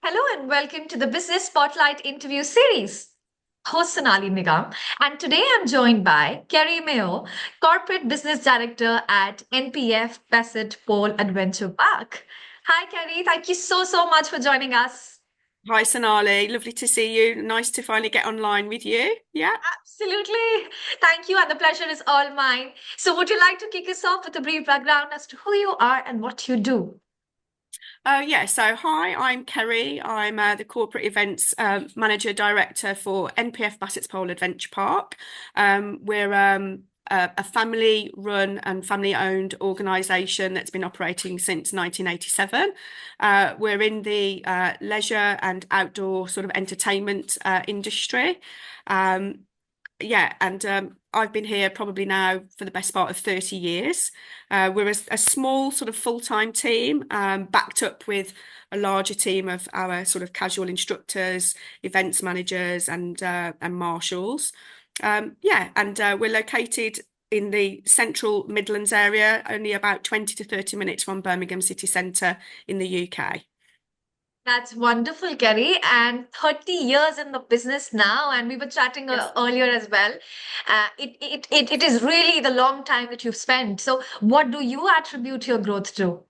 Hello and welcome to the Business Spotlight interview series. Host Sonali Nigam, and today I'm joined by Kerry Mayo, Corporate Business Director at NPF Bassett Pole Adventure Park. Hi, Kerry. Thank you so much for joining us. Hi, Sonali. Lovely to see you. Nice to finally get online with you. Yeah. Absolutely. Thank you, and the pleasure is all mine. So, would you like to kick us off with a brief background as to who you are and what you do? Yeah. So, hi, I'm Kerry. I'm the Corporate Events Manager Director for NPF Bassett's Pole Adventure Park. We're a family-run and family-owned organisation that's been operating since 1987. We're in the leisure and outdoor sort of entertainment industry. Um, yeah, and I've been here probably now for the best part of 30 years. We're a small sort of full-time team, backed up with a larger team of our sort of casual instructors, events managers, and marshals. Yeah, and we're located in the central Midlands area, only about 20 to 30 minutes from Birmingham city centre in the UK. That's wonderful, Kerry. And 30 years in the business now, and we were chatting Yes. earlier as well. It is really the long time that you've spent. So, what do you attribute your growth to?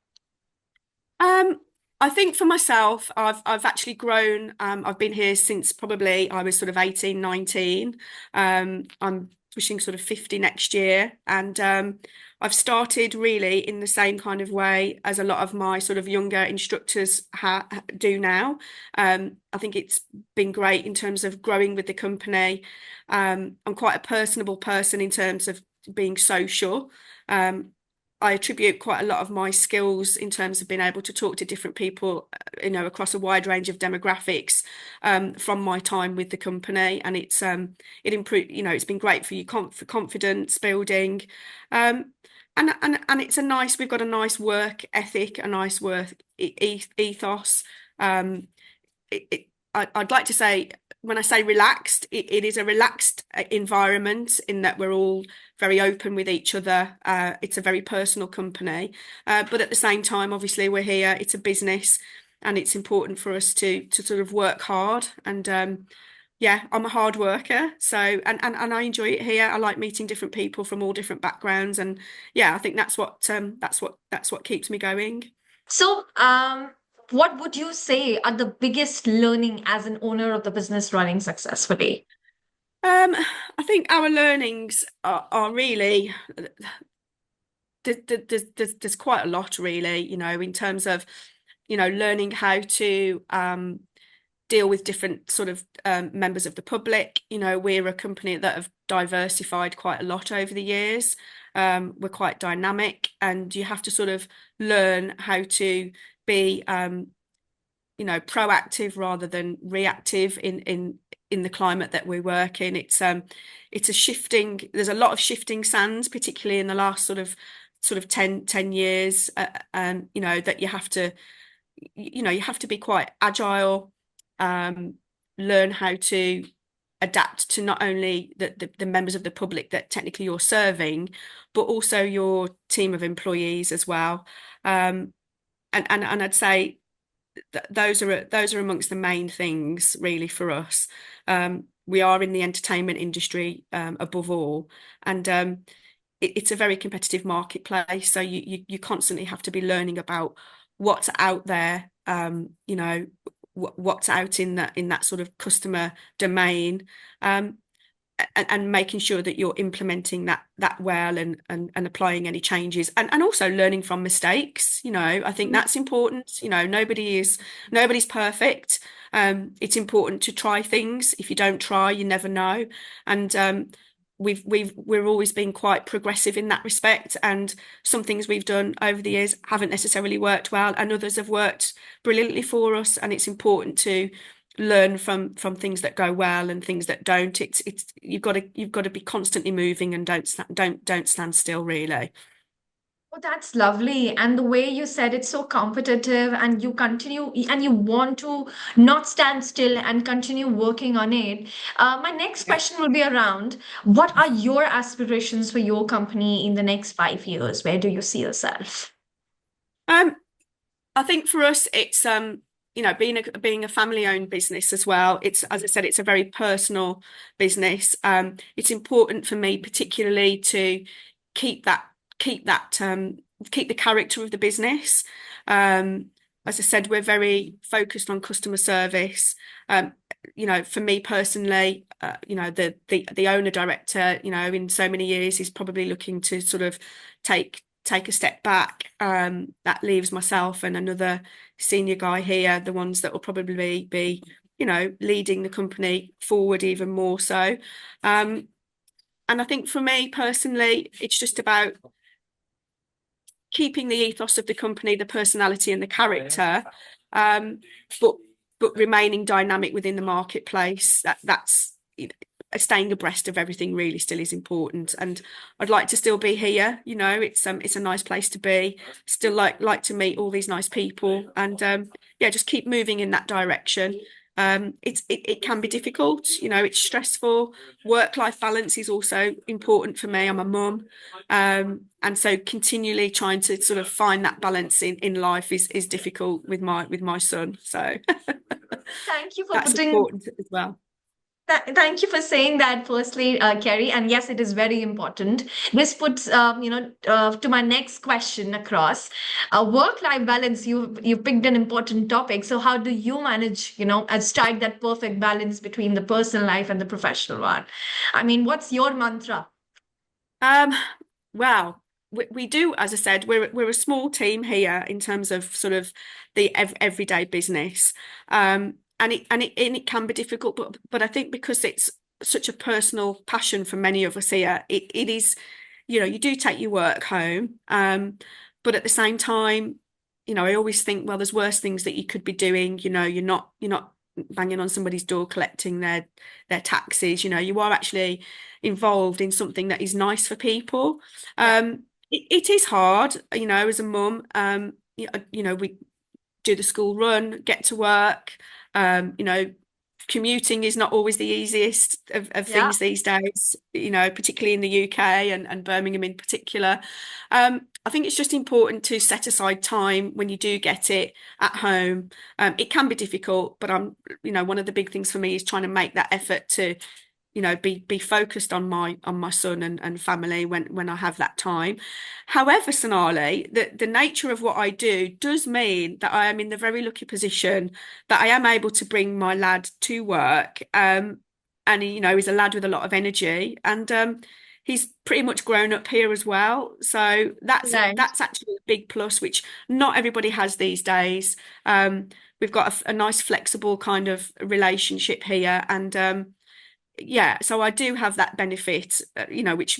Um, I think for myself, I've actually grown. I've been here since probably I was sort of 18, 19. I'm pushing sort of 50 next year. And I've started really in the same kind of way as a lot of my sort of younger instructors do now. I think it's been great in terms of growing with the company. I'm quite a personable person in terms of being social. Um, I attribute quite a lot of my skills in terms of being able to talk to different people, across a wide range of demographics, from my time with the company, and it improved. It's been great for you for confidence building, um, and it's a nice. We've got a nice work ethic, a nice work ethos. Um, I'd like to say, when I say relaxed, it is a relaxed environment in that we're all very open with each other. It's a very personal company, but at the same time, obviously, we're here. It's a business, and it's important for us to sort of work hard. And yeah, I'm a hard worker, so and I enjoy it here. I like meeting different people from all different backgrounds, and yeah, I think that's what keeps me going. So, what would you say are the biggest learning as an owner of the business running successfully? Um, I think our learnings are really there's quite a lot really, in terms of, learning how to deal with different sort of members of the public. We're a company that have diversified quite a lot over the years. We're quite dynamic, and you have to sort of learn how to be proactive rather than reactive in the climate that we work in. It's a shifting, there's a lot of shifting sands, particularly in the last sort of 10 years, that you have to be quite agile, um, learn how to adapt to not only the members of the public that technically you're serving, but also your team of employees as well. And I'd say those are amongst the main things really for us. We are in the entertainment industry, above all, and it's a very competitive marketplace. So you constantly have to be learning about what's out there, what's out in that sort of customer domain, and making sure that you're implementing that well, and applying any changes, and also learning from mistakes. I think that's important. Nobody's perfect. It's important to try things. If you don't try, you never know. And we're always been quite progressive in that respect, and some things we've done over the years haven't necessarily worked well, and others have worked brilliantly for us. And it's important to learn from things that go well and things that don't. It's you've got to be constantly moving, and don't stand still really. Oh, that's lovely. And the way you said it's so competitive, and you continue and you want to not stand still and continue working on it. My next Yeah. question will be around what are your aspirations for your company in the next 5 years? Where do you see yourself? Um, I think for us, being a family-owned business as well, it's, as I said, it's a very personal business. It's important for me, particularly, to keep that keep that keep the character of the business. Um, as I said, we're very focused on customer service. Um, for me personally, the owner director, in so many years, is probably looking to sort of take a step back. That leaves myself and another senior guy here, the ones that will probably be, leading the company forward even more so. And I think for me personally, it's just about keeping the ethos of the company, the personality and the character, but remaining dynamic within the marketplace. That's staying abreast of everything really still is important. And I'd like to still be here. It's a nice place to be. Still like to meet all these nice people, and just keep moving in that direction. It can be difficult, it's stressful. Work-life balance is also important for me. I'm a mum, and so continually trying to sort of find that balance in life is difficult with my son. So Thank you for that's putting important as well. Thank you for saying that, firstly, Kerry. And yes, it is very important. This puts, to my next question across. Work-life balance. You picked an important topic. So, how do you manage, and strike that perfect balance between the personal life and the professional one? I mean, what's your mantra? Um, well, we do, as I said, we're a small team here in terms of sort of the everyday business, and it can be difficult, but I think because it's such a personal passion for many of us here, it is, you do take your work home, but at the same time, I always think, well, there's worse things that you could be doing. You're not banging on somebody's door collecting their taxes. You are actually involved in something that is nice for people. Yeah. It is hard, as a mum. We do the school run, get to work. Commuting is not always the easiest of Yeah. things these days, particularly in the UK and Birmingham in particular. I think it's just important to set aside time when you do get it at home. It can be difficult, but one of the big things for me is trying to make that effort to be focused on my son and family when I have that time. However, Sonali, the nature of what I do does mean that I am in the very lucky position that I am able to bring my lad to work. And he's a lad with a lot of energy, and he's pretty much grown up here as well. So Right. that's actually a big plus, which not everybody has these days. We've got a nice flexible kind of relationship here, and yeah, so I do have that benefit, which,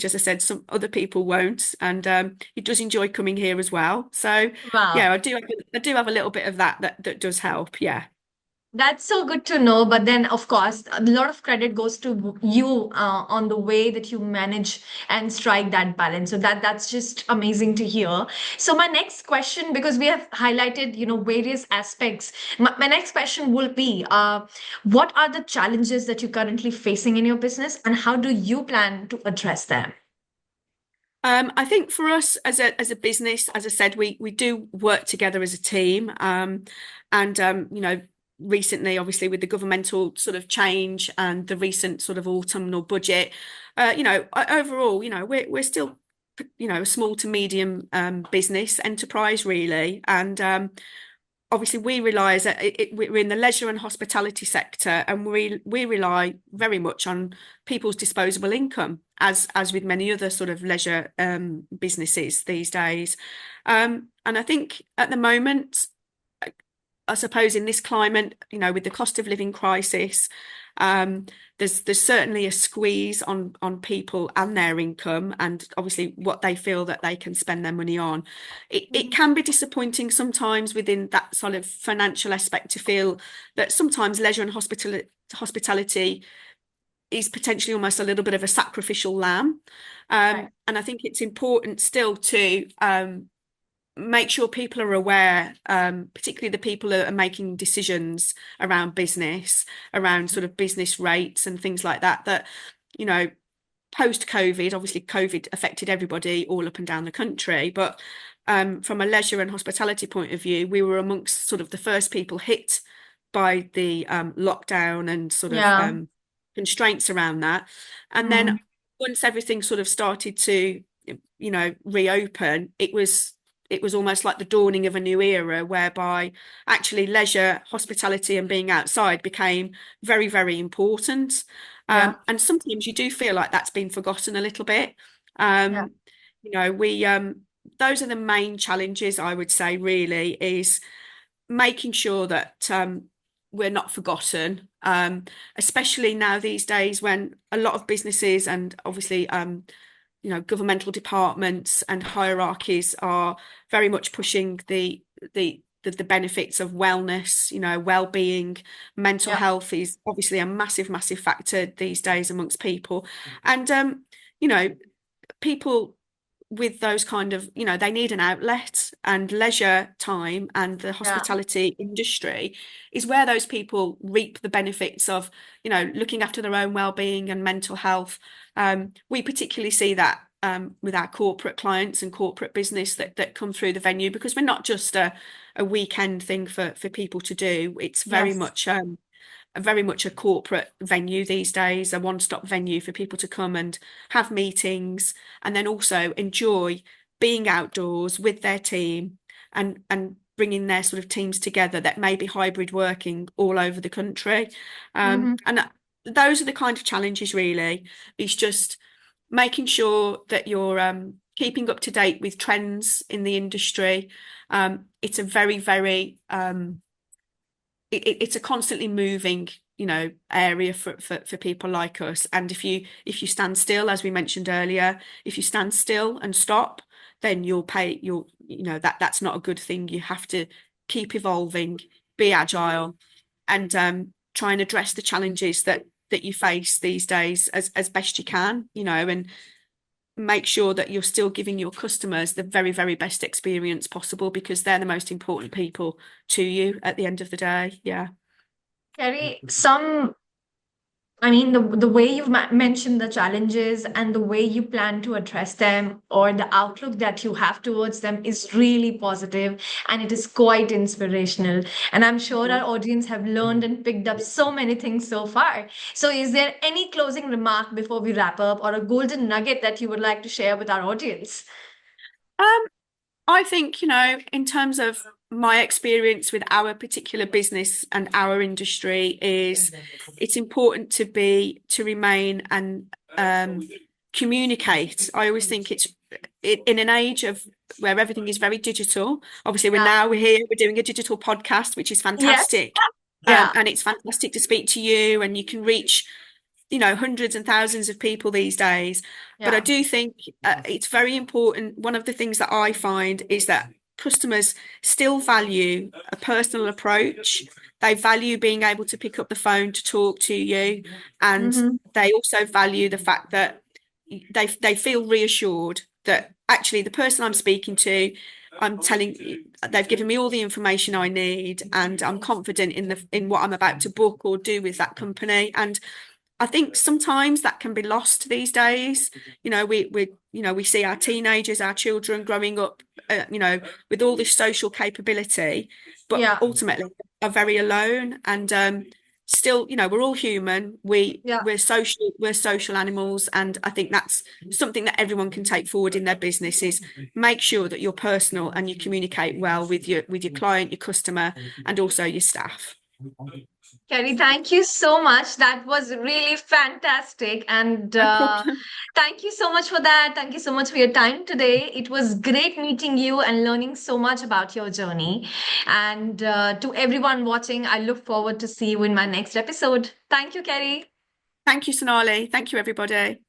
as I said, some other people won't, and he does enjoy coming here as well. So Wow. yeah, I do have a little bit of that does help. Yeah. That's so good to know. But then, of course, a lot of credit goes to you on the way that you manage and strike that balance. So that's just amazing to hear. So my next question, because we have highlighted, various aspects, my next question will be, what are the challenges that you're currently facing in your business, and how do you plan to address them? I think for us as a business, as I said, we do work together as a team. And recently, obviously, with the governmental sort of change and the recent sort of autumnal budget, overall, we're still, a small to medium business enterprise really, and obviously we rely we're in the leisure and hospitality sector, and we rely very much on people's disposable income, as with many other sort of leisure businesses these days. And I think at the moment, I suppose in this climate, with the cost of living crisis, um, there's certainly a squeeze on people and their income, and obviously what they feel that they can spend their money on. It Mhm. can be disappointing sometimes within that sort of financial aspect to feel that sometimes leisure and hospitality is potentially almost a little bit of a sacrificial lamb. Right. And I think it's important still to make sure people are aware, particularly the people that are making decisions around business, around sort of business rates and things like that, you know, post COVID, obviously COVID affected everybody all up and down the country, but from a leisure and hospitality point of view, we were amongst sort of the first people hit by the lockdown and sort of Yeah. constraints around that. And then Mm. once everything sort of started to, reopen, it was almost like the dawning of a new era whereby actually leisure, hospitality, and being outside became very, very important. Yeah. And sometimes you do feel like that's been forgotten a little bit. Yeah. Um, we those are the main challenges I would say really is making sure that we're not forgotten, especially now these days when a lot of businesses and obviously governmental departments and hierarchies are very much pushing the benefits of wellness, well-being. Mental Yeah. health is obviously a massive, massive factor these days amongst people. And you know, people with those kind of, they need an outlet, and leisure time and the Yeah. hospitality industry is where those people reap the benefits of, looking after their own well-being and mental health. We particularly see that with our corporate clients and corporate business that come through the venue, because we're not just a weekend thing for people to do. It's Yes. very much a corporate venue these days, a one-stop venue for people to come and have meetings and then also enjoy being outdoors with their team and bringing their sort of teams together that may be hybrid working all over the country. Hmm. And those are the kind of challenges really. It's just making sure that you're keeping up to date with trends in the industry. It's a very, very it's a constantly moving, area for people like us. And if you stand still, as we mentioned earlier, if you stand still and stop, then that's not a good thing. You have to keep evolving, be agile, and try and address the challenges that you face these days as best you can, and make sure that you're still giving your customers the very, very best experience possible, because they're the most important people to you at the end of the day. Yeah. Kerry, I mean, the way you've mentioned the challenges and the way you plan to address them, or the outlook that you have towards them, is really positive, and it is quite inspirational. And I'm sure our audience have learned and picked up so many things so far. So, is there any closing remark before we wrap up, or a golden nugget that you would like to share with our audience? Um, I think, in terms of my experience with our particular business and our industry, is it's important to remain and communicate. I always think in an age of where everything is very digital. Obviously, Yeah. we're here, we're doing a digital podcast, which is Yes. fantastic. Yeah. And it's fantastic to speak to you, and you can reach hundreds and thousands of people these days. But I Yeah. do think it's very important. One of the things that I find is that customers still value a personal approach. They value being able to pick up the phone to talk to you, and Mm-hmm. they also value the fact that they feel reassured that actually the person I'm speaking to, they've given me all the information I need, and I'm confident in what I'm about to book or do with that company. And I think sometimes that can be lost these days. We see our teenagers, our children growing up, with all this social capability, but Yeah. ultimately are very alone. And still, we're all human. Yeah. We're social animals, and I think that's something that everyone can take forward in their business is make sure that you're personal and you communicate well with your client, your customer, and also your staff. Kerry, thank you so much. That was really fantastic. And No problem. thank you so much for that. Thank you so much for your time today. It was great meeting you and learning so much about your journey. And to everyone watching, I look forward to see you in my next episode. Thank you, Kerry. Thank you, Sonali. Thank you, everybody.